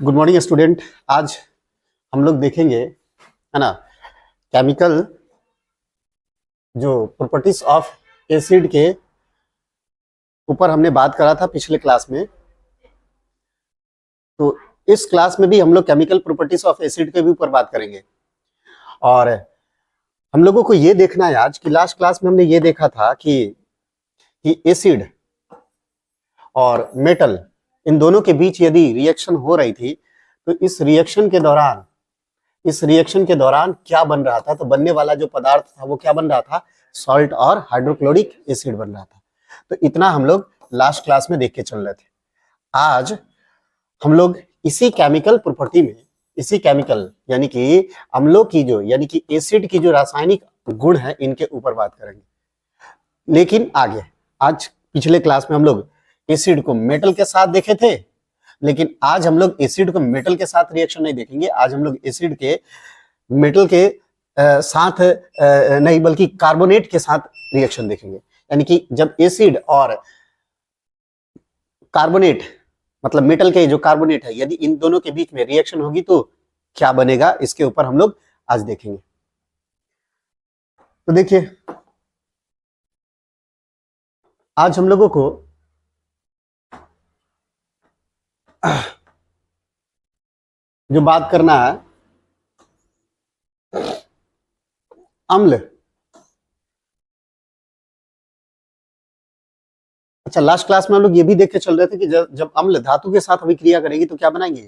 Good morning student. आज हम लोग देखेंगे, है ना, केमिकल जो प्रॉपर्टीज ऑफ एसिड के ऊपर हमने बात करा था पिछले क्लास में। तो इस क्लास में भी हम लोग केमिकल प्रॉपर्टीज ऑफ एसिड के भी ऊपर बात करेंगे। और हम लोगों को ये देखना है आज कि लास्ट क्लास में हमने ये देखा था कि एसिड और मेटल इन दोनों के बीच यदि रिएक्शन हो रही थी तो इस रिएक्शन के दौरान क्या बन रहा था। तो बनने वाला जो पदार्थ था वो क्या बन रहा था, सॉल्ट और हाइड्रोक्लोरिक एसिड बन रहा था। तो इतना हम लोग लास्ट क्लास में देख के चल रहे थे। आज हम लोग इसी केमिकल प्रॉपर्टी में, इसी केमिकल यानी कि अम्लों की जो, यानी कि एसिड की जो रासायनिक गुण है, इनके ऊपर बात करेंगे। लेकिन आगे, आज पिछले क्लास में हम लोग एसिड को मेटल के साथ देखे थे, लेकिन आज हम लोग एसिड को मेटल के साथ रिएक्शन नहीं देखेंगे। आज हम लोग एसिड के मेटल के साथ नहीं बल्कि कार्बोनेट के साथ रिएक्शन देखेंगे। यानी कि जब एसिड और कार्बोनेट, मतलब मेटल के जो कार्बोनेट है, यदि इन दोनों के बीच में रिएक्शन होगी तो क्या बनेगा, इसके ऊपर हम लोग आज देखेंगे। तो देखिए, आज हम लोगों को जो बात करना है, अम्ल। अच्छा, लास्ट क्लास में हम लोग ये भी देख के चल रहे थे कि जब अम्ल धातु के साथ अभिक्रिया करेगी तो क्या बनाएंगे,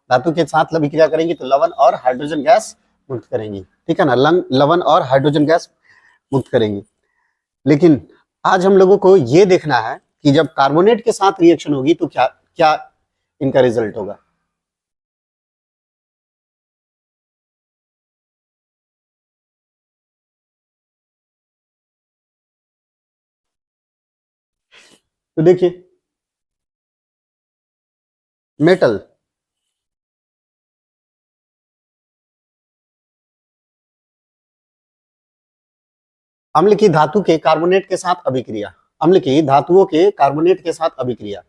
धातु के साथ अभिक्रिया करेंगी तो लवण और हाइड्रोजन गैस मुक्त करेंगी। ठीक है ना, लवण और हाइड्रोजन गैस मुक्त करेंगी। लेकिन आज हम लोगों को ये देखना है कि जब कार्बोनेट के साथ रिएक्शन होगी तो क्या क्या इनका रिजल्ट होगा। तो देखिए, मेटल अम्ल की धातु के कार्बोनेट के साथ अभिक्रिया, अम्ल की धातुओं के कार्बोनेट के साथ अभिक्रिया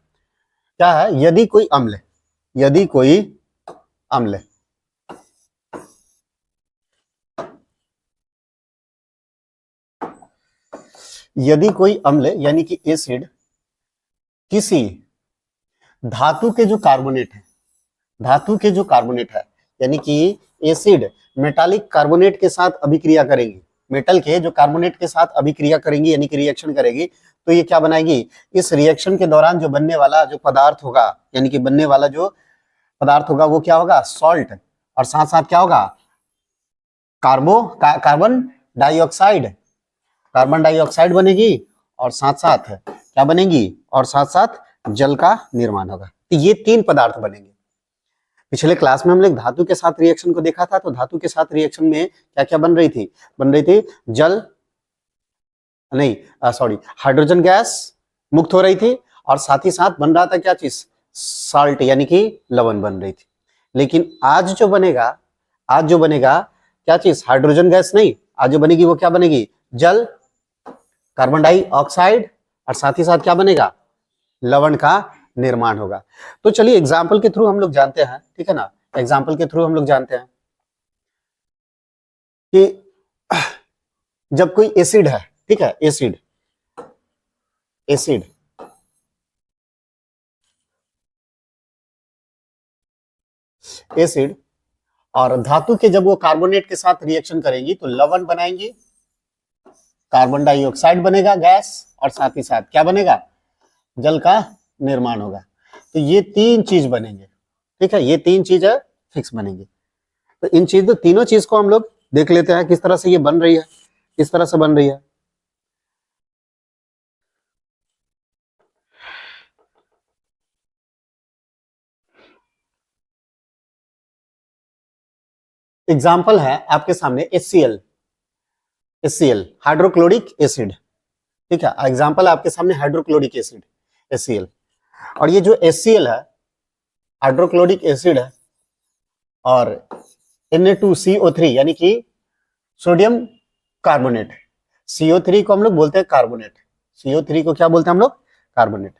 क्या है, यदि कोई अम्ल यदि कोई अम्ल यानी कि एसिड किसी धातु के जो कार्बोनेट है, यानी कि एसिड मेटालिक कार्बोनेट के साथ अभिक्रिया करेगी, मेटल के जो कार्बोनेट के साथ अभिक्रिया करेंगी यानी कि रिएक्शन करेगी, तो ये क्या बनाएगी, इस रिएक्शन के दौरान जो बनने वाला जो पदार्थ होगा, यानी कि बनने वाला जो पदार्थ होगा वो क्या होगा, सॉल्ट, और साथ साथ क्या होगा, कार्बन डाइऑक्साइड, बनेगी, और साथ साथ क्या बनेगी, और साथ साथ जल का निर्माण होगा। तो ये तीन पदार्थ बनेंगे। पिछले क्लास में हमने धातु के साथ रिएक्शन को देखा था। तो धातु के साथ रिएक्शन में क्या क्या बन रही थी, जल नहीं, सॉरी, हाइड्रोजन गैस मुक्त हो रही थी, और साथ ही साथ बन रहा था क्या चीज, साल्ट यानी कि लवण बन रही थी। लेकिन आज जो बनेगा क्या चीज, हाइड्रोजन गैस नहीं, आज जो बनेगी वो क्या बनेगी, जल, कार्बन डाइऑक्साइड, और साथ ही साथ क्या बनेगा, लवण का निर्माण होगा। तो चलिए एग्जाम्पल के थ्रू हम लोग जानते हैं, ठीक है ना, एग्जाम्पल के थ्रू हम लोग जानते हैं कि जब कोई एसिड है, ठीक है, एसिड और धातु के जब वो कार्बोनेट के साथ रिएक्शन करेंगी तो लवण बनाएंगी, कार्बन डाइऑक्साइड बनेगा गैस, और साथ ही साथ क्या बनेगा, जल का निर्माण होगा। तो ये तीन चीज बनेंगे, ठीक है, ये तीन चीज है फिक्स बनेंगे। तो इन तीनों चीज को हम लोग देख लेते हैं किस तरह से ये बन रही है, किस तरह से बन रही है। एग्जाम्पल है आपके सामने HCl, हाइड्रोक्लोरिक एसिड, ठीक है, एग्जाम्पल आपके सामने हाइड्रोक्लोरिक एसिड HCl। और ये जो HCl है, हाइड्रोक्लोरिक एसिड है, और Na2CO3 यानी कि सोडियम कार्बोनेट, CO3 को हम लोग बोलते हैं कार्बोनेट, CO3 को क्या बोलते हैं हम लोग, कार्बोनेट।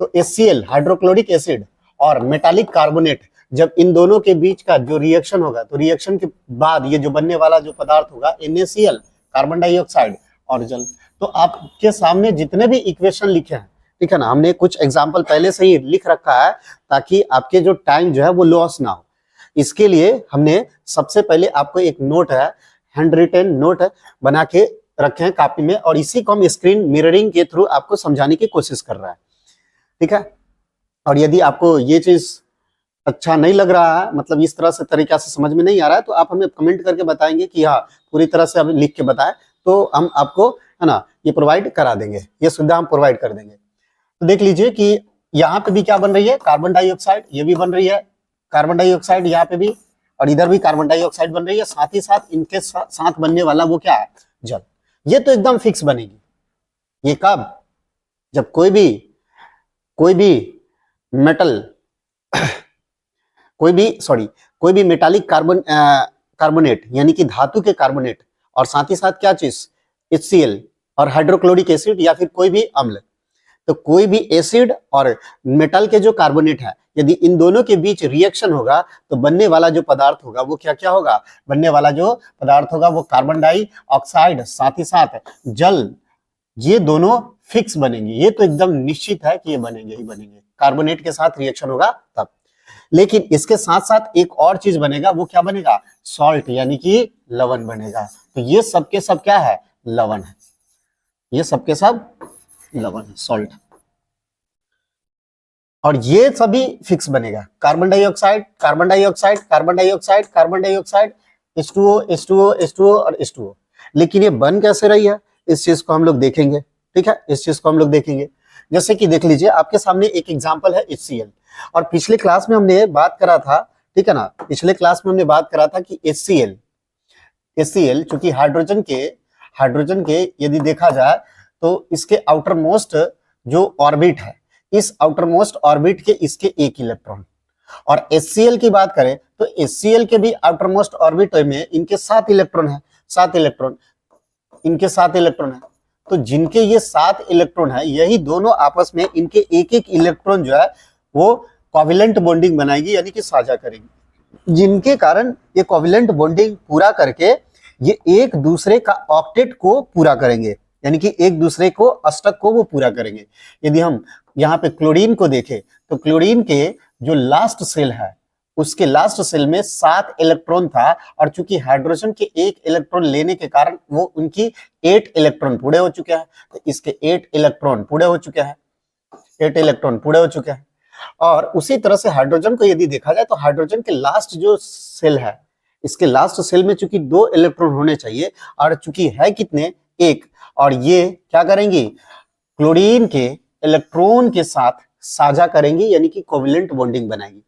तो HCl हाइड्रोक्लोरिक एसिड और मेटालिक कार्बोनेट जब इन दोनों के बीच का जो रिएक्शन होगा, तो रिएक्शन के बाद ये जो बनने वाला जो पदार्थ होगा NaCl, कार्बन डाइऑक्साइड और जल। तो आपके सामने जितने भी इक्वेशन लिखे हैं, ठीक है ना, हमने कुछ एग्जाम्पल पहले से ही लिख रखा है ताकि आपके जो टाइम जो है वो लॉस ना हो। इसके लिए हमने सबसे पहले आपको एक नोट है, हैंड रिटेन नोट बना के रखे हैं कॉपी में, और इसी को हम स्क्रीन मिररिंग के थ्रू आपको समझाने की कोशिश कर रहा है, ठीक है। और यदि आपको ये चीज अच्छा नहीं लग रहा है, मतलब इस तरह से तरीका से समझ में नहीं आ रहा है, तो आप हमें कमेंट करके बताएंगे कि हाँ पूरी तरह से आप लिख के बताएं, तो हम आपको है ना ये प्रोवाइड करा देंगे, ये सुविधा हम प्रोवाइड कर देंगे। तो देख लीजिए कि यहाँ पे भी क्या बन रही है, कार्बन डाइऑक्साइड, ये भी बन रही है कार्बन डाइऑक्साइड यहाँ पे भी, और इधर भी कार्बन डाइऑक्साइड बन रही है, साथ ही साथ इनके साथ बनने वाला वो क्या है, जल। ये तो एकदम फिक्स बनेगी। ये कब, जब कोई भी मेटल कोई भी मेटालिक कार्बोनेट यानी कि धातु के कार्बोनेट, और साथ ही साथ क्या चीज, HCl और हाइड्रोक्लोरिक एसिड या फिर कोई भी अम्ल, तो कोई भी एसिड और मेटल के जो कार्बोनेट है, यदि इन दोनों के बीच रिएक्शन होगा तो बनने वाला जो पदार्थ होगा वो क्या क्या होगा, बनने वाला जो पदार्थ होगा वो कार्बन डाइऑक्साइड साथ ही साथ जल, ये दोनों फिक्स बनेंगे। ये तो एकदम निश्चित है कि ये बनेंगे ही बनेंगे, कार्बोनेट के साथ रिएक्शन होगा तब। लेकिन इसके साथ साथ एक और चीज बनेगा, वो क्या बनेगा, सॉल्ट यानी कि लवण बनेगा। तो ये सब के सब क्या है, लवण है, ये सब के सब लवण है, सॉल्ट। और ये सभी फिक्स बनेगा, carbon dioxide carbon dioxide carbon dioxide carbon dioxide, H2O H2O H2O और H2O। लेकिन ये बन कैसे रही है, इस चीज को हम लोग देखेंगे, ठीक है, इस चीज को हम लोग देखेंगे। जैसे कि देख लीजिए आपके सामने एक एग्जांपल है HCl, और पिछले क्लास में हमने बात करा था, ठीक है ना, पिछले क्लास में हमने बात करा था कि HCl चूंकि हाइड्रोजन के यदि देखा जाए तो इसके आउटर मोस्ट जो ऑर्बिट है, इस आउटर मोस्ट ऑर्बिट के इसके एक इलेक्ट्रॉन, और HCl की बात करें तो HCl के भी आउटर मोस्ट ऑर्बिट में इनके 7 इलेक्ट्रॉन है, 7 इलेक्ट्रॉन, इनके 7 इलेक्ट्रॉन है। तो जिनके ये 7 इलेक्ट्रॉन है, यही दोनों आपस में इनके एक एक इलेक्ट्रॉन जो है वो कोवेलेंट बॉन्डिंग बनाएगी, यानी कि साझा करेगी, जिनके कारण ये कोवेलेंट बॉन्डिंग पूरा करके ये एक दूसरे का ऑक्टेट को पूरा करेंगे, यानी कि एक दूसरे को अष्टक को वो पूरा करेंगे। यदि हम यहाँ पे क्लोरीन को देखें तो क्लोरीन के जो लास्ट सेल है, उसके लास्ट सेल में 7 इलेक्ट्रॉन था, और चूंकि हाइड्रोजन के एक इलेक्ट्रॉन लेने के कारण वो उनकी 8 इलेक्ट्रॉन पूरे हो चुके हैं, तो इसके 8 इलेक्ट्रॉन पूरे हो चुके हैं, 8 इलेक्ट्रॉन पूरे हो चुके हैं। और उसी तरह से हाइड्रोजन को यदि देखा जाए तो हाइड्रोजन के लास्ट जो सेल है, इसके लास्ट सेल में चूंकि 2 इलेक्ट्रॉन होने चाहिए, और चूंकि है कितने, 1, और ये क्या करेंगी, क्लोरीन के इलेक्ट्रॉन के साथ साझा करेंगी, यानी कि कोवेलेंट बॉन्डिंग बनाएगी,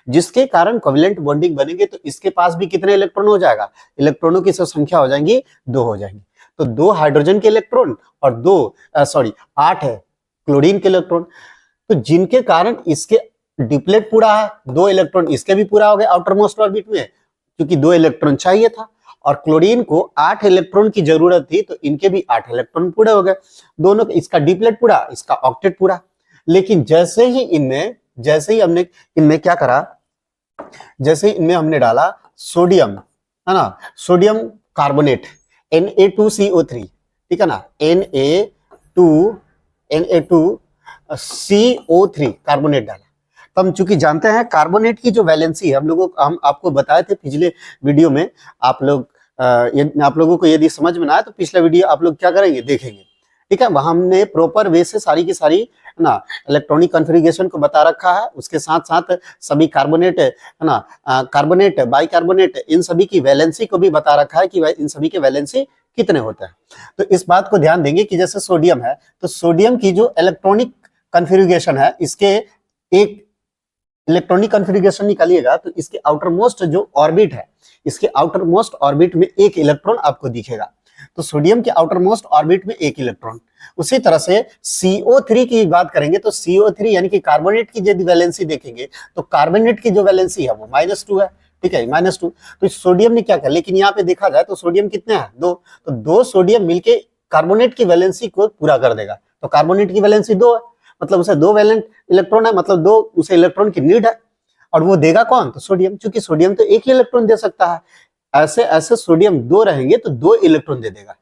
जिसके कारण कोवेलेंट बॉन्डिंग बनेंगे तो इसके पास भी कितने इलेक्ट्रॉन हो जाएगा, इलेक्ट्रॉनों की संख्या हो जाएंगी 2 हो जाएंगी। तो 2 हाइड्रोजन के इलेक्ट्रॉन और 8 है क्लोरीन के इलेक्ट्रॉन, तो जिनके कारण इसके डिप्लेट पूरा है, 2 इलेक्ट्रॉन इसके भी पूरा हो गए आउटर मोस्ट ऑर्बिट में, क्योंकि 2 इलेक्ट्रॉन चाहिए था, और क्लोरीन को 8 इलेक्ट्रॉन की जरूरत थी, तो इनके भी 8 इलेक्ट्रॉन पूरे हो गए, दोनों, इसका डिप्लेट पूरा, इसका ऑक्टेट पूरा। लेकिन जैसे ही हमने इनमें क्या करा, जैसे ही इनमें हमने डाला सोडियम, है ना, सोडियम कार्बोनेट Na2CO3, ठीक है ना, Na2CO3 कार्बोनेट डाला। तो हम चूंकि जानते हैं कार्बोनेट की जो वैलेंसी है, हम आपको बताए थे पिछले वीडियो में, आप लोगों को यदि समझ में ना आए तो पिछला वीडियो आप लोग क्या करेंगे, देखेंगे, ठीक है। वहां हमने प्रॉपर वे से सारी की सारी ना इलेक्ट्रॉनिक कॉन्फ़िगरेशन को बता रखा है, उसके साथ साथ सभी कार्बोनेट, है ना, कार्बोनेट, बाइकार्बोनेट, इन सभी की वैलेंसी को भी बता रखा है कि इन सभी के वैलेंसी कितने होते हैं। तो इस बात को ध्यान देंगे कि जैसे सोडियम है, तो सोडियम की जो इलेक्ट्रॉनिक कॉन्फ़िगरेशन है, इसके एक इलेक्ट्रॉनिक कॉन्फ़िगरेशन निकालिएगा तो इसके आउटर मोस्ट जो ऑर्बिट है, इसके आउटर मोस्ट ऑर्बिट में 1 इलेक्ट्रॉन आपको दिखेगा, तो सोडियम के आउटर मोस्ट ऑर्बिट में 1 इलेक्ट्रॉन। उसी तरह से CO3 की बात करेंगे तो CO3 यानी कि कार्बोनेट की यदि वैलेंसी देखेंगे तो कार्बोनेट की जो वैलेंसी है वो -2 है, ठीक है, -2। तो सोडियम ने क्या किया, लेकिन यहाँ पे देखा जाए तो सोडियम कितने हैं, 2, तो 2 सोडियम मिलके कार्बोनेट की वैलेंसी को पूरा कर देगा। तो कार्बोनेट की वैलेंसी 2 है, मतलब उसे 2 वैलेंट इलेक्ट्रॉन है, मतलब 2 उसे इलेक्ट्रॉन की नीड है। और वो देगा कौन? तो सोडियम, क्योंकि सोडियम तो एक ही इलेक्ट्रॉन दे सकता है। ऐसे ऐसे सोडियम दो रहेंगे तो दो इलेक्ट्रॉन दे देगा।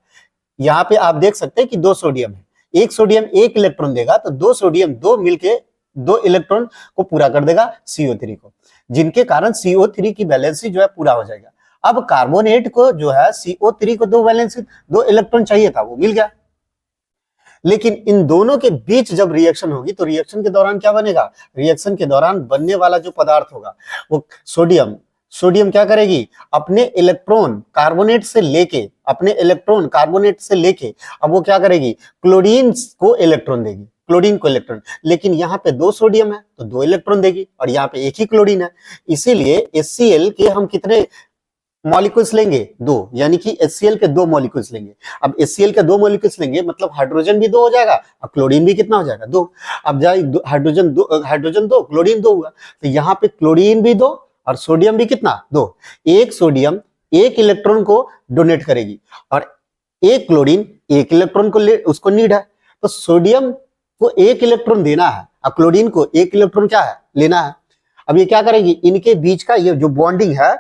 यहाँ पे आप देख सकते हैं कि दो सोडियम है, एक सोडियम एक इलेक्ट्रॉन देगा तो दो सोडियम दो मिलके दो इलेक्ट्रॉन को पूरा कर देगा CO3 को, जिनके कारण CO3 की वैलेंसी जो है पूरा हो जाएगा। अब कार्बोनेट को जो है CO3 को दो वैलेंसी दो इलेक्ट्रॉन चाहिए था, वो मिल गया। लेकिन इन दोनों के बीच जब रिएक्शन होगी तो रिएक्शन के दौरान क्या बनेगा? रिएक्शन के दौरान बनने वाला जो पदार्थ होगा वो सोडियम, सोडियम क्या करेगी? अपने इलेक्ट्रॉन कार्बोनेट से लेके, अपने इलेक्ट्रॉन कार्बोनेट से लेके अब वो क्या करेगी? क्लोरीन को इलेक्ट्रॉन देगी, क्लोरीन को इलेक्ट्रॉन। लेकिन यहाँ पे दो सोडियम है तो दो इलेक्ट्रॉन देगी और यहाँ पे एक ही क्लोरीन है, इसीलिए HCl के हम कितने मॉलिक्यूल्स लेंगे? दो, यानी कि HCl के दो मॉलिक्यूल्स लेंगे। अब HCl के दो मॉलिक्यूल्स लेंगे मतलब हाइड्रोजन भी दो हो जाएगा और क्लोरीन भी कितना हो जाएगा? दो। अब जाए हाइड्रोजन दो क्लोरीन दो हुआ, तो यहाँ पे क्लोरीन भी दो और सोडियम भी कितना? दो। एक सोडियम एक इलेक्ट्रॉन को डोनेट करेगी और एक क्लोरीन एक इलेक्ट्रॉन को उसको नीड है, तो सोडियम को एक इलेक्ट्रॉन देना है और क्लोरीन को एक इलेक्ट्रॉन क्या है? लेना है। अब ये क्या करेगी? इनके बीच का ये जो बॉन्डिंग है,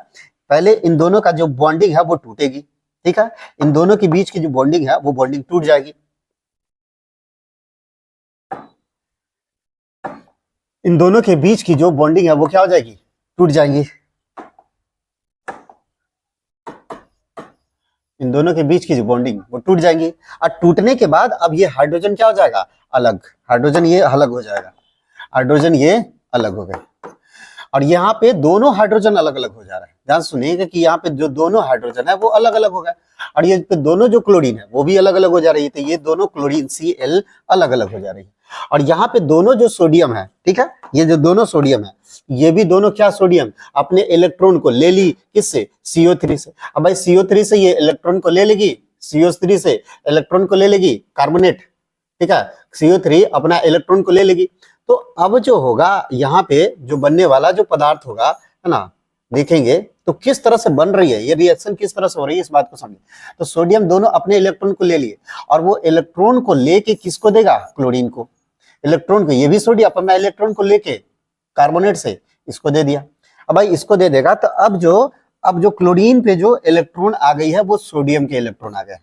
पहले इन दोनों का जो बॉन्डिंग है वो टूटेगी, ठीक है, इन दोनों के बीच की जो बॉन्डिंग है वो बॉन्डिंग टूट जाएगी। इन दोनों के बीच की जो बॉन्डिंग है वो क्या हो जाएगी? टूट जाएंगी। इन दोनों के बीच की जो बॉन्डिंग वो टूट जाएंगी और टूटने के बाद अब ये हाइड्रोजन क्या हो जाएगा? अलग। हाइड्रोजन ये अलग हो जाएगा, हाइड्रोजन ये अलग हो गए और यहाँ पे दोनों हाइड्रोजन अलग अलग हो जा रहा है। ध्यान सुनिएगा कि यहाँ पे जो दोनों हाइड्रोजन है वो अलग अलग हो गए और ये पे दोनों जो क्लोरीन है वो भी अलग अलग हो जा रही है, तो ये दोनों क्लोरीन Cl अलग अलग हो जा रही है। और यहाँ पे दोनों जो सोडियम है, ठीक है, ये जो दोनों सोडियम है ये भी दोनों क्या सोडियम अपने इलेक्ट्रॉन को ले ली, किससे? CO3 से। अब भाई CO3 से ये इलेक्ट्रॉन को ले लेगी, CO3 से इलेक्ट्रॉन को ले लेगी कार्बोनेट, ठीक है, CO3 अपना इलेक्ट्रॉन को ले लेगी। तो अब जो होगा यहाँ पे जो बनने वाला जो पदार्थ होगा, है ना, देखेंगे तो किस तरह से बन रही है ये रिएक्शन, किस तरह से हो रही है इस बात को समझिए। तो सोडियम दोनों अपने इलेक्ट्रॉन को ले लिए और वो इलेक्ट्रॉन को लेके किसको देगा? क्लोरीन को, इलेक्ट्रॉन को। ये भी सोडियम अपना इलेक्ट्रॉन को लेके कार्बोनेट से इसको दे दिया। अब भाई इसको दे देगा तो अब जो क्लोरीन पे जो इलेक्ट्रॉन आ गई है वो सोडियम के इलेक्ट्रॉन आ गए,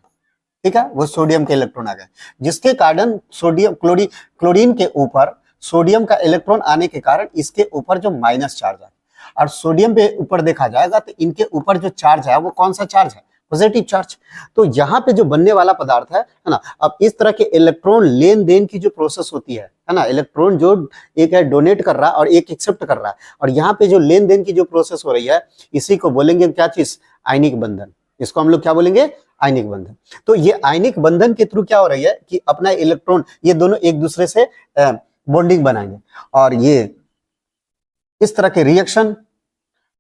ठीक है, वो सोडियम के इलेक्ट्रॉन आ गए, जिसके कारण सोडियम क्लोरीन के ऊपर सोडियम का इलेक्ट्रॉन आने के कारण इसके ऊपर जो माइनस चार्ज है और सोडियम पे ऊपर देखा जाएगा तो इनके ऊपर जो चार्ज है वो कौन सा चार्ज है? Positive charge. तो यहाँ पे जो बनने वाला पदार्थ है ना, अब इस तरह के इलेक्ट्रॉन लेन देन की जो प्रोसेस होती है ना, इलेक्ट्रॉन जो एक है डोनेट कर रहा है और एक एक्सेप्ट कर रहा है, और यहाँ पे जो लेन देन की जो प्रोसेस हो रही है इसी को बोलेंगे क्या चीज? आयनिक बंधन। इसको हम लोग क्या बोलेंगे? आयनिक बंधन। तो ये आयनिक बंधन के थ्रू क्या हो रही है कि अपना इलेक्ट्रॉन ये दोनों एक दूसरे से बॉन्डिंग बनाएंगे और ये इस तरह के रिएक्शन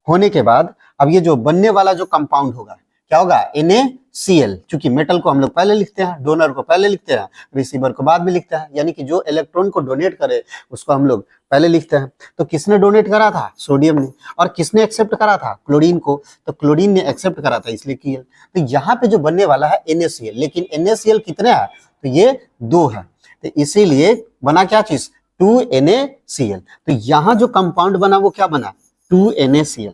होने के बाद अब ये जो बनने वाला जो कंपाउंड होगा क्या होगा? NaCl। चूंकि मेटल को हम लोग पहले लिखते हैं, डोनर को पहले लिखते हैं, रिसीवर को बाद में लिखते हैं, यानी कि जो इलेक्ट्रॉन को डोनेट करे उसको हम लोग पहले लिखते हैं। तो किसने डोनेट करा था? सोडियम ने। और किसने एक्सेप्ट करा था? क्लोरीन को। तो क्लोरीन ने एक्सेप्ट करा था इसलिए Cl। तो यहाँ पे जो बनने वाला है NaCl, लेकिन NaCl कितने है? तो ये दो है, तो इसीलिए बना क्या चीज? 2NaCl। तो यहाँ जो कंपाउंड बना वो क्या बना? 2NaCl।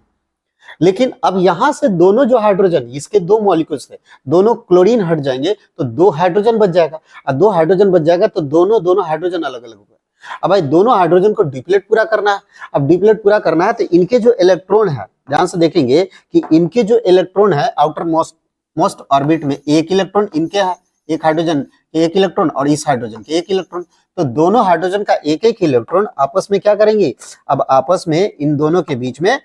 लेकिन अब यहां से दोनों जो हाइड्रोजन, इसके दो मॉलिक्यूल्स थे, दोनों क्लोरीन हट जाएंगे तो दो हाइड्रोजन बच जाएगा और दो हाइड्रोजन बच जाएगा तो दोनों हाइड्रोजन अलग अलग हो गए। अब भाई दोनों हाइड्रोजन को डिप्लेट पूरा करना है। अब डिप्लेट पूरा करना है तो इनके जो इलेक्ट्रॉन है, ध्यान से देखेंगे कि इनके जो इलेक्ट्रॉन है आउटर मोस्ट ऑर्बिट में एक इलेक्ट्रॉन इनके है, एक हाइड्रोजन एक इलेक्ट्रॉन और इस हाइड्रोजन के एक इलेक्ट्रॉन। तो दोनों हाइड्रोजन का एक एक इलेक्ट्रॉन आपस में क्या करेंगे? अब आपस में इन दोनों के बीच में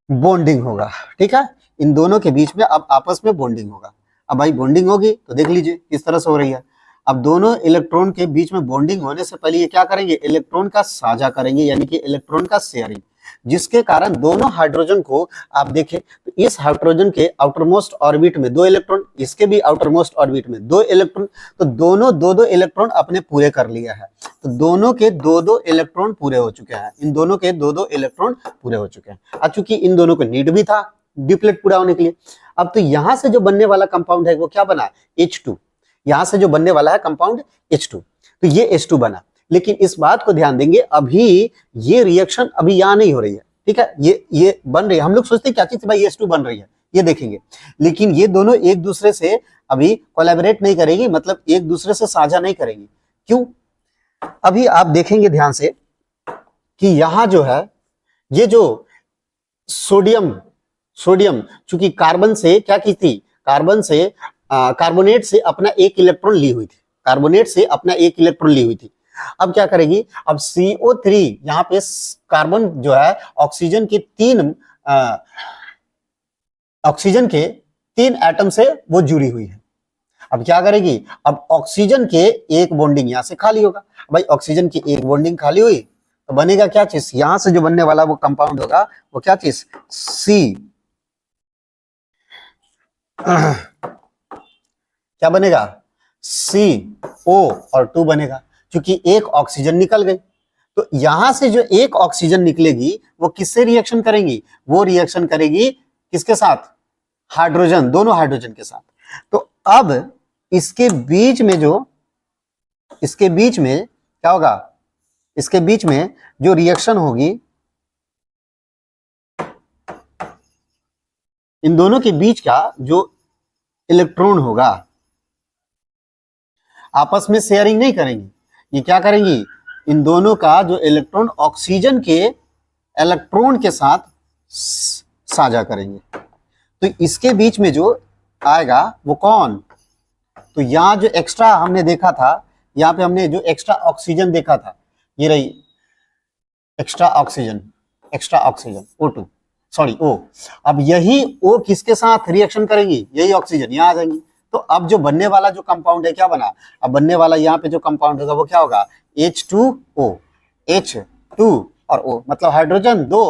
बॉन्डिंग होगा, ठीक है, इन दोनों के बीच में अब आपस में बॉन्डिंग होगा। अब भाई बॉन्डिंग होगी तो देख लीजिए किस तरह से हो रही है। अब दोनों इलेक्ट्रॉन के बीच में बॉन्डिंग होने से पहले ये क्या करेंगे? इलेक्ट्रॉन का साझा करेंगे, यानी कि इलेक्ट्रॉन का शेयरिंग, जिसके कारण दोनों हाइड्रोजन को आप देखें तो इस हाइड्रोजन के आउटरमोस्ट ऑर्बिट में दो इलेक्ट्रॉन, इसके भी आउटरमोस्ट ऑर्बिट में दो इलेक्ट्रॉन, तो दोनों दो इलेक्ट्रॉन अपने पूरे कर लिया है। तो दोनों के दो इलेक्ट्रॉन पूरे हो चुके हैं, इन दोनों के दो इलेक्ट्रॉन पूरे हो चुके हैं। चूंकि इन दोनों को नीड भी था डिप्लेट पूरा होने के लिए। अब तो यहां से जो बनने वाला कंपाउंड है वो क्या बना? H2। यहां से जो बनने वाला है कंपाउंड H2, तो ये H2 बना। लेकिन इस बात को ध्यान देंगे, अभी ये रिएक्शन अभी यहाँ नहीं हो रही है, ठीक है, ये बन रही है। हम लोग सोचते हैं क्या चीज भाई H2 बन रही है, ये देखेंगे, लेकिन ये दोनों एक दूसरे से अभी कोलैबोरेट नहीं करेगी, मतलब एक दूसरे से साझा नहीं करेंगी। क्यों? अभी आप देखेंगे ध्यान से कि यहां जो है, ये जो सोडियम चूंकि कार्बन से क्या की थी, कार्बन से कार्बोनेट से अपना एक इलेक्ट्रॉन ली हुई थी, कार्बोनेट से अपना एक इलेक्ट्रॉन ली हुई थी। अब क्या करेगी, अब CO3 यहाँ पे कार्बन जो है ऑक्सीजन के तीन एटम से वो जुड़ी हुई है। अब क्या करेगी, अब ऑक्सीजन के एक बॉन्डिंग यहां से खाली होगा, भाई ऑक्सीजन की एक बॉन्डिंग खाली हुई तो बनेगा क्या चीज, यहां से जो बनने वाला वो कंपाउंड होगा वो क्या चीज, सी क्या बनेगा, CO और 2 बनेगा, क्योंकि एक ऑक्सीजन निकल गई। तो यहां से जो एक ऑक्सीजन निकलेगी वो किससे रिएक्शन करेंगी, वो रिएक्शन करेगी किसके साथ, हाइड्रोजन, दोनों हाइड्रोजन के साथ। तो अब इसके बीच में क्या होगा, इसके बीच में जो रिएक्शन होगी, इन दोनों के बीच का जो इलेक्ट्रॉन होगा, आपस में शेयरिंग नहीं करेंगी, ये क्या करेंगी, इन दोनों का जो इलेक्ट्रॉन ऑक्सीजन के इलेक्ट्रॉन के साथ साझा करेंगे। तो इसके बीच में जो आएगा वो कौन, तो यहां जो एक्स्ट्रा हमने देखा था, यहां पे हमने जो एक्स्ट्रा ऑक्सीजन देखा था, ये रही extra oxygen O2, sorry O। अब यही O किसके साथ रिएक्शन करेंगी, यही ऑक्सीजन यहां आ जाएंगी। तो अब जो बनने वाला जो कंपाउंड है क्या बना, अब बनने वाला यहाँ पे जो कंपाउंड होगा वो क्या होगा, H2O, H2 और O, मतलब हाइड्रोजन दो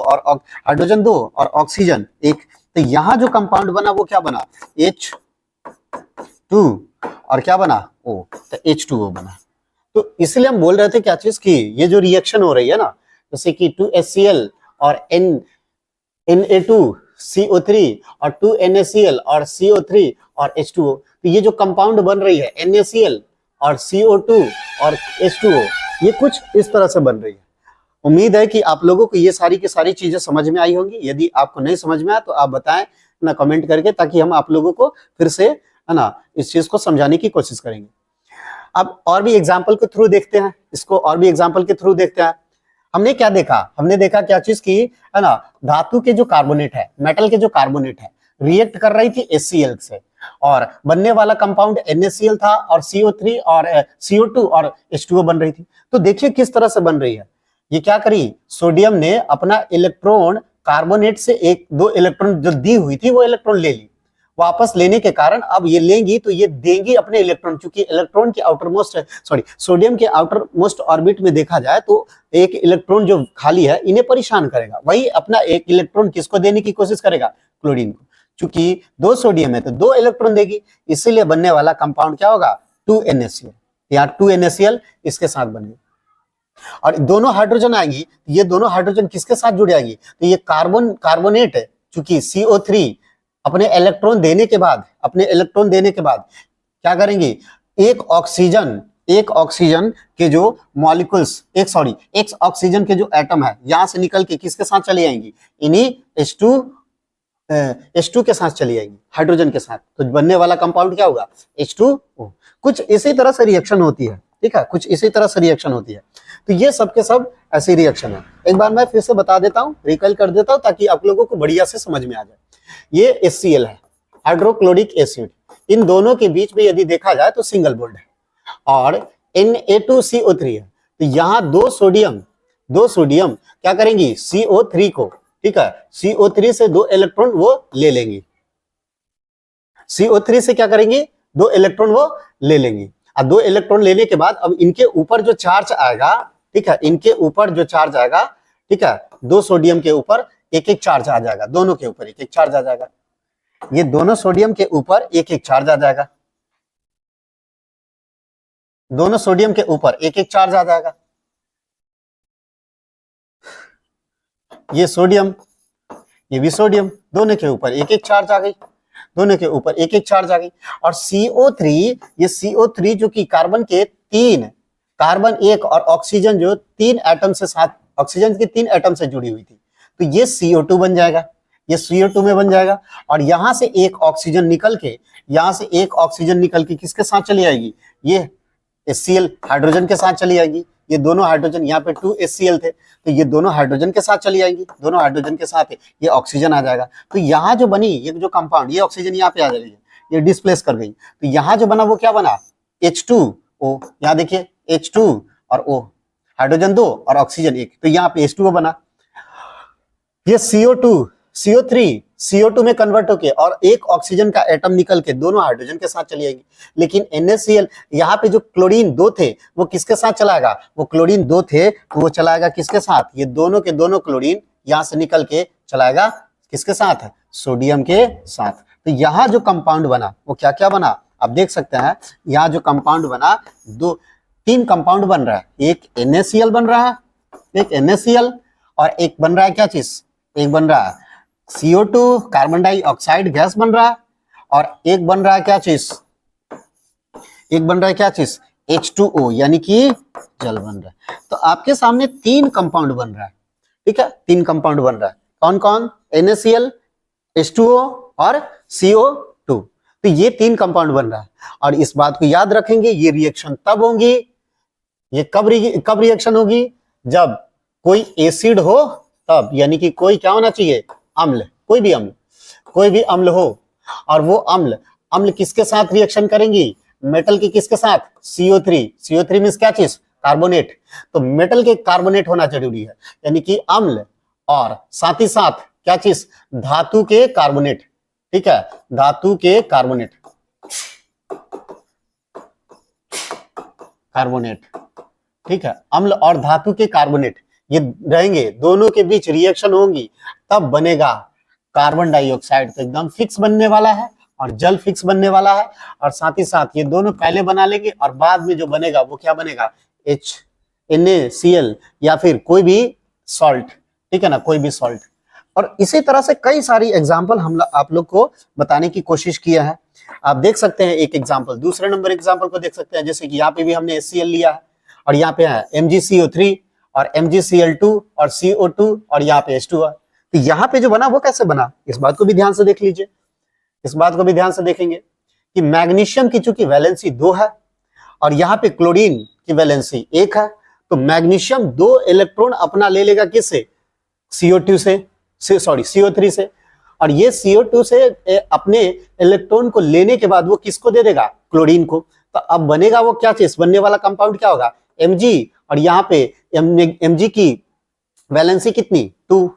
और ऑक्सीजन एक। तो यहाँ जो कंपाउंड बना वो क्या बना, H2 और क्या बना O, तो H2O बना। तो इसलिए हम बोल रहे थे क्या चीज की, ये जो रिएक्शन हो रही है ना, जैसे कि 2HCl और Na2CO3 और 2NaCl और CO3 और H2O, तो ये जो कंपाउंड बन रही है NaCl और CO2 और H2O, ये कुछ इस तरह से बन रही है। उम्मीद है कि आप लोगों को ये सारी की सारी चीजें समझ में आई होंगी। यदि आपको नहीं समझ में आया तो आप बताएं ना कमेंट करके, ताकि हम आप लोगों को फिर से है ना इस चीज को समझाने की कोशिश करेंगे। अब और भी एग्जाम्पल के थ्रू देखते हैं इसको, और भी एग्जाम्पल के थ्रू देखते हैं। हमने क्या देखा, हमने देखा क्या चीज की, है ना, धातु के जो कार्बोनेट है, मेटल के जो कार्बोनेट है, रिएक्ट कर रही थी HCl से, और बनने वाला कंपाउंड NaCl था, और CO3 और CO2 और H2O बन रही थी। तो देखिए किस तरह से बन रही है। ये क्या करी, सोडियम ने अपना इलेक्ट्रॉन कार्बोनेट से एक दो इलेक्ट्रॉन जो दी हुई थी वो इलेक्ट्रॉन ले ली, वापस लेने के कारण अब ये लेंगी तो ये देंगी अपने इलेक्ट्रॉन, क्योंकि इलेक्ट्रॉन के सोडियम के आउटर मोस्ट ऑर्बिट में देखा जाए तो एक इलेक्ट्रॉन जो खाली है इन्हें परेशान करेगा, वही अपना एक इलेक्ट्रॉन किसको देने की कोशिश करेगा, क्लोरीन को। चूंकि दो सोडियम है तो दो इलेक्ट्रॉन देगी, इसीलिए बनने वाला कंपाउंड क्या होगा, 2NaCl। यहाँ 2NaCl इसके साथ बनेगी, और दोनों हाइड्रोजन आएंगी, ये दोनों हाइड्रोजन किसके साथ जुड़ जाएंगी, तो ये कार्बोनेट है, चूंकि CO3 अपने इलेक्ट्रॉन देने के बाद क्या करेंगे, एक ऑक्सीजन के जो मॉलिक्यूल्स, एक ऑक्सीजन के जो एटम है यहां से निकल के किसके साथ चली आएंगी, इन्हीं H2 के साथ चली आएंगी, हाइड्रोजन के साथ। तो बनने वाला कंपाउंड क्या होगा, H2O। कुछ इसी तरह से रिएक्शन होती है, ठीक है, कुछ इसी तरह से रिएक्शन होती है। तो ये सब के सब ऐसी रिएक्शन है। एक बार मैं फिर से बता देता हूँ, रिकॉल कर देता हूँ, ताकि आप लोगों को बढ़िया से समझ में आ जाए। ये HCl है, हाइड्रोक्लोरिक एसिड, इन दोनों के बीच में यदि देखा जाए तो सिंगल बॉन्ड है, और Na2CO3 है। तो यहाँ दो सोडियम क्या करेंगी, CO3 को, ठीक है, CO3 से दो इलेक्ट्रॉन वो ले लेंगी, CO3 से क्या करेंगे, दो इलेक्ट्रॉन वो ले लेंगी। अब दो इलेक्ट्रॉन लेने के बाद अब इनके ऊपर जो चार्ज आएगा, ठीक है, इनके ऊपर जो चार्ज आएगा, ठीक है, दो सोडियम के ऊपर एक एक चार्ज आ जाएगा, दोनों के ऊपर एक एक चार्ज आ जाएगा, ये दोनों सोडियम के ऊपर एक एक चार्ज आ जाएगा, दोनों सोडियम के ऊपर एक एक चार्ज आ जाएगा। ये सोडियम, ये भी सोडियम, दोनों के ऊपर एक एक चार्ज आ गई, दोनों के ऊपर एक एक चार्ज आ गई। और CO3, ये CO3 जो कि कार्बन कार्बन एक और ऑक्सीजन जो 3 एटम से साथ, ऑक्सीजन की 3 एटम से जुड़ी हुई थी, तो ये CO2 बन जाएगा, ये CO2 में बन जाएगा। और यहां से एक ऑक्सीजन निकल के, यहां से एक ऑक्सीजन निकल के किसके साथ चली आएगी, ये HCl हाइड्रोजन के साथ चली आएगी। ये दोनों हाइड्रोजन, यहाँ पे 2 HCl थे, तो ये दोनों हाइड्रोजन के साथ चली आएंगी, दोनों हाइड्रोजन के साथ ये ऑक्सीजन आ जाएगा। तो यहाँ जो बनी ये जो कंपाउंड, ये ऑक्सीजन यहाँ पे आ जाएगी, ये डिस्प्लेस कर गई, तो यहाँ जो बना वो क्या बना, H2O। यहाँ देखिए H2 और O, हाइड्रोजन 2 और ऑक्सीजन 1, तो यहाँ पे H2O बना। ये CO2 CO3 CO2 में कन्वर्ट होके और एक ऑक्सीजन का एटम निकल के दोनों हाइड्रोजन के साथ चली आएगी। लेकिन NaCl, यहाँ पे जो क्लोरीन 2 थे वो किसके साथ चलाएगा, वो क्लोरीन 2 थे तो वो चलाएगा किसके साथ, ये दोनों के दोनों क्लोरीन यहाँ से निकल के चलाएगा किसके साथ, सोडियम के साथ। तो यहाँ जो कंपाउंड बना वो क्या क्या बना, आप देख सकते हैं। यहाँ जो कंपाउंड बना, 3 कंपाउंड बन रहा है, एक NaCl बन रहा है, एक NaCl, और एक बन रहा है क्या चीज, एक बन रहा है CO2 कार्बन डाइऑक्साइड गैस बन रहा है, और एक बन रहा है क्या चीज, एक बन रहा है क्या चीज, H2O यानी कि जल बन रहा है। तो आपके सामने 3 कंपाउंड बन रहा है, ठीक है, 3 कंपाउंड बन रहा है। कौन कौन, NaCl, H2O और CO2। तो ये 3 कंपाउंड बन रहा है। और इस बात को याद रखेंगे, ये रिएक्शन तब होंगी, ये कब रिएक्शन होगी, जब कोई एसिड हो तब, यानी कि कोई क्या होना चाहिए, अम्ल, कोई भी अम्ल हो, और वो अम्ल किसके साथ रिएक्शन करेंगी, मेटल के किसके साथ, CO3 मींस क्या चीज, कार्बोनेट। तो मेटल के कार्बोनेट होना जरूरी है, यानी कि अम्ल, और साथ ही साथ क्या चीज, धातु के कार्बोनेट, ठीक है, धातु के कार्बोनेट, ठीक है, अम्ल और धातु के कार्बोनेट ये रहेंगे, दोनों के बीच रिएक्शन होंगी, तब बनेगा कार्बन डाइऑक्साइड। तो एकदम फिक्स बनने वाला है और जल फिक्स बनने वाला है। और साथ ही साथ ये दोनों पहले बना लेंगे और बाद में जो बनेगा वो क्या बनेगा, NaCl या फिर कोई भी सॉल्ट, ठीक है ना, कोई भी सॉल्ट। और इसी तरह से कई सारी एग्जाम्पल हम आप लोग को बताने की कोशिश किया है। आप देख सकते हैं एक एग्जाम्पल, दूसरे नंबर एग्जाम्पल को देख सकते हैं, जैसे कि यहाँ पे भी हमने HCl लिया है, और यहाँ पे है MgCO3 और MgCl2 और CO2 और यहाँ पे H2 है। तो यहाँ पे जो बना वो कैसे बना, इस बात को भी ध्यान से देख लीजिए, इस बात को भी ध्यान से देखेंगे कि मैग्नीशियम की चूंकि वैलेंसी 2 है और यहाँ पे क्लोरीन की वैलेंसी 1 है, तो मैग्नीशियम 2 इलेक्ट्रॉन अपना ले लेगा किससे, CO3 से, और ये CO2 से अपने इलेक्ट्रॉन को लेने के बाद वो किसको दे देगा, क्लोरीन को। तो अब बनेगा वो क्या चीज, बनने वाला कंपाउंड क्या होगा, Mg, और यहाँ पे Mg की वैलेंसी कितनी, 2,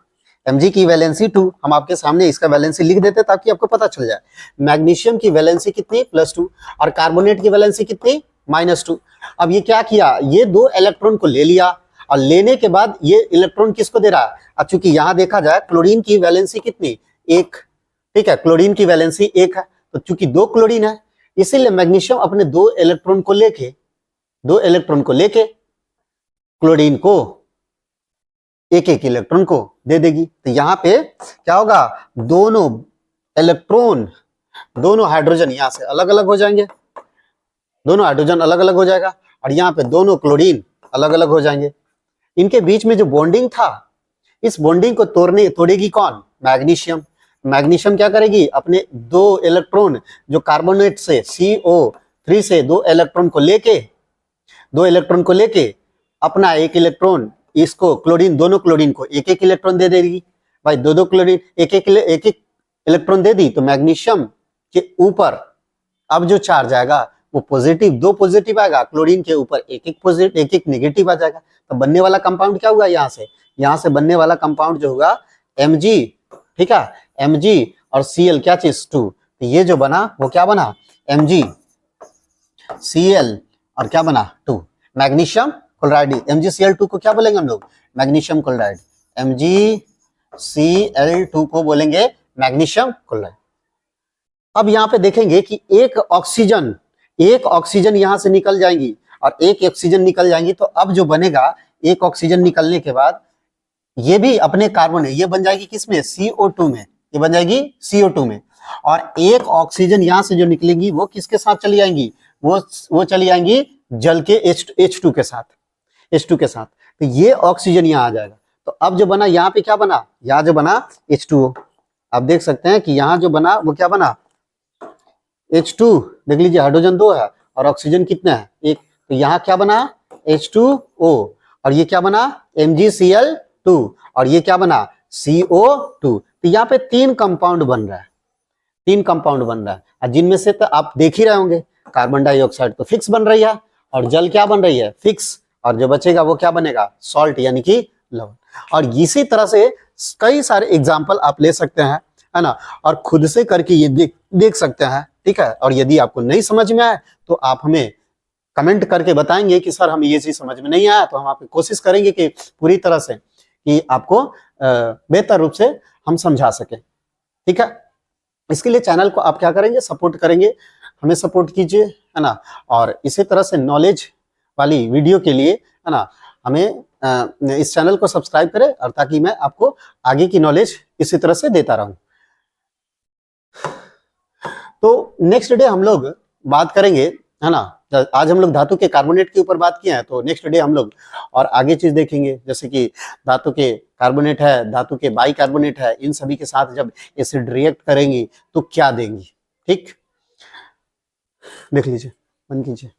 Mg की वैलेंसी 2। हम आपके सामने इसका वैलेंसी लिख देते ताकि आपको पता चल जाए। मैग्नीशियम की वैलेंसी कितनी, +2, और कार्बोनेट की वैलेंसी कितनी, -2। अब ये क्या किया, ये 2 इलेक्ट्रॉन को ले लिया, और लेने के बाद ये इलेक्ट्रॉन किसको दे रहा है। अब चूंकि यहाँ देखा जाए क्लोरीन की वैलेंसी कितनी, 1, ठीक है, क्लोरीन की वैलेंसी 1 है, तो चूंकि 2 क्लोरीन है इसीलिए मैग्नीशियम अपने 2 इलेक्ट्रॉन को लेके क्लोरीन को एक इलेक्ट्रॉन को दे देगी। तो यहाँ पे क्या होगा, दोनों इलेक्ट्रॉन, दोनों हाइड्रोजन यहाँ से अलग अलग हो जाएंगे, दोनों हाइड्रोजन अलग अलग हो जाएगा, और यहाँ पे दोनों क्लोरीन अलग अलग हो जाएंगे। इनके बीच में जो बॉन्डिंग था, इस बॉन्डिंग को तोड़ेगी कौन, मैग्नीशियम क्या करेगी, अपने 2 इलेक्ट्रॉन जो कार्बोनेट से CO3 से 2 इलेक्ट्रॉन को लेके अपना 1 इलेक्ट्रॉन, इसको क्लोरीन, दोनों क्लोरीन को एक इलेक्ट्रॉन दे देगी। भाई 2 क्लोरीन एक इलेक्ट्रॉन दे दी, तो मैग्नीशियम के ऊपर अब जो चार्ज आएगा वो पॉजिटिव, 2 पॉजिटिव आएगा, क्लोरीन के ऊपर एक पॉजिटिव, एक नेगेटिव आ जाएगा। तो बनने वाला कंपाउंड क्या होगा, यहाँ से बनने वाला कंपाउंड जो होगा Mg, ठीक है, Mg और Cl क्या चीज, 2। तो ये जो बना वो क्या बना, MgCl और क्या बना, 2, मैग्नीशियम क्लोराइड। MgCl2 को क्या बोलेंगे हम लोग, मैग्नीशियम क्लोराइड, MgCl2 को बोलेंगे मैग्नीशियम क्लोराइड। अब यहाँ पे देखेंगे कि एक ऑक्सीजन यहां से निकल जाएंगी और एक ऑक्सीजन निकल जाएंगी, तो अब जो बनेगा, एक ऑक्सीजन निकलने के बाद ये भी अपने कार्बन है, ये बन जाएगी किसमें, CO2 में, ये बन जाएगी CO2 में। और एक ऑक्सीजन यहां से जो निकलेंगी वो किसके साथ चली आएंगी, वो चली आएंगी जल के H2 के साथ, H2 के साथ, तो ये ऑक्सीजन यहाँ आ जाएगा। तो अब जो बना यहाँ पे क्या बना, यहाँ जो बना H2O। आप देख सकते हैं कि यहाँ जो बना वो क्या बना, H2, देख लीजिए हाइड्रोजन 2 है और ऑक्सीजन कितना है, 1। तो यहाँ क्या बना, H2O, और ये क्या बना, MgCl2, और ये क्या बना, CO2। तो यहाँ पे 3 कंपाउंड बन रहा है, 3 कंपाउंड बन रहा है, और जिनमें से तो आप देख ही रहे होंगे, कार्बन डाइऑक्साइड तो फिक्स बन रही है और जल क्या बन रही है, फिक्स, और जो बचेगा वो क्या बनेगा, सॉल्ट यानी कि लवण। और इसी तरह से कई सारे एग्जाम्पल आप ले सकते हैं, है ना, और खुद से करके ये देख सकते हैं, ठीक है। और यदि आपको नहीं समझ में आए तो आप हमें कमेंट करके बताएंगे कि सर हमें ये चीज समझ में नहीं आया, तो हम आपकी कोशिश करेंगे कि पूरी तरह से कि आपको बेहतर रूप से हम समझा सके, ठीक है। इसके लिए चैनल को आप क्या करेंगे, सपोर्ट करेंगे, हमें सपोर्ट कीजिए, है ना। और इसी तरह से नॉलेज वाली वीडियो के लिए, है ना, हमें इस चैनल को सब्सक्राइब करें, और ताकि मैं आपको आगे की नॉलेज इसी तरह से देता रहूं। तो नेक्स्ट डे हम लोग बात करेंगे, है ना। आज हम लोग धातु के कार्बोनेट के ऊपर बात किए हैं, तो नेक्स्ट डे हम लोग और आगे चीज देखेंगे, जैसे कि धातु के कार्बोनेट है, धातु के बाइकार्बोनेट है, इन सभी के साथ जब एसिड रिएक्ट करेंगी तो क्या देंगी, ठीक। देख लीजिए, बंद कीजिए।